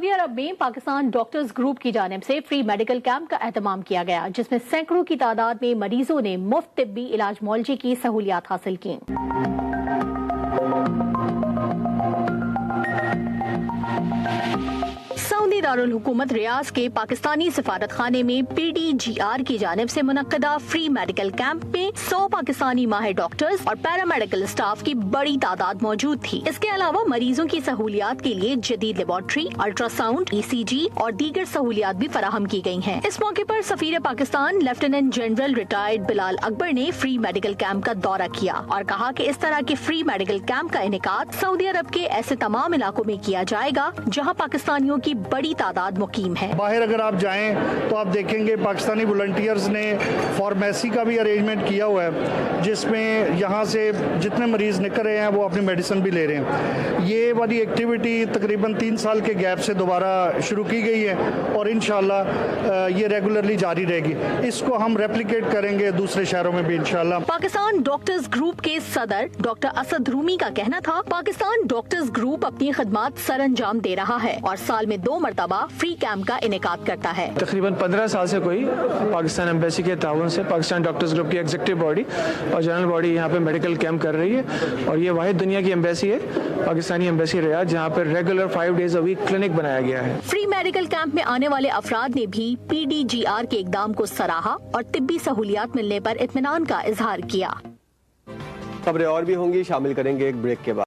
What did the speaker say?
Saudi अरब में Pakistan doctors group की जानिब से फ्री मेडिकल कैंप का एहतमाम किया गया, जिसमें सैकड़ों की तादाद में मरीजों ने मुफ्त तिब्बी इलाज मुआलजे की सहूलियात हासिल की। सऊदी दारुल हुकूमत रियाज के पाकिस्तानी सिफारत खाने में PDGR की जानिब से मुनक्कदा फ्री मेडिकल कैंप में 100 पाकिस्तानी माहिर डॉक्टर्स और पैरामेडिकल स्टाफ की बड़ी तादाद मौजूद थी। इसके अलावा मरीजों की सहूलियात के लिए जदीद लेबोरेटरी, अल्ट्रासाउंड, ECG और दीगर सहूलियात भी फराहम की गई हैं। इस मौके पर सफीर Pakistan lieutenant general retired Bilal Akbar ने फ्री मेडिकल कैंप का दौरा किया और कहा कि इस तरह के फ्री मेडिकल कैंप का इनेकाद सऊदी अरब के ऐसे तमाम इलाकों में किया जाएगा जहाँ पाकिस्तानियों की बड़ी तादाद मुकीम है। बाहर अगर आप जाएं तो आप देखेंगे पाकिस्तानी वॉलंटियर्स ने फार्मेसी का भी अरेंजमेंट किया हुआ है, जिसमें यहाँ से जितने मरीज निकल रहे हैं वो अपनी मेडिसिन भी ले रहे हैं। ये वाली एक्टिविटी तकरीबन 3 साल के गैप से दोबारा शुरू की गई है और इंशाल्लाह ये रेगुलरली जारी रहेगी। इसको हम रेप्लिकेट करेंगे दूसरे शहरों में भी इंशाल्लाह। पाकिस्तान डॉक्टर्स ग्रुप के सदर डॉक्टर असद रूमी का कहना था, पाकिस्तान डॉक्टर्स ग्रुप अपनी खिदमत सर अंजाम दे रहा है और साल में 2 मरतबा फ्री कैंप का इनेकाद करता है। तकरीबन 15 साल से कोई पाकिस्तान एम्बेसी के ताउन से पाकिस्तान डॉक्टर्स ग्रुप की एग्जीक्यूटिव बॉडी और जनरल बॉडी यहाँ पे मेडिकल कैंप कर रही है और ये वाहिद दुनिया की एम्बेसी है, पाकिस्तानी एम्बेसी रियाद, जहाँ पर regular 5 days a week clinic बनाया गया है। फ्री मेडिकल कैंप में आने वाले अफराद ने भी PDGR के इकदाम को सराहा और तिब्बी सहूलियात मिलने पर इत्मीनान का इजहार किया। खबरें और भी होंगी, शामिल करेंगे एक ब्रेक के बाद।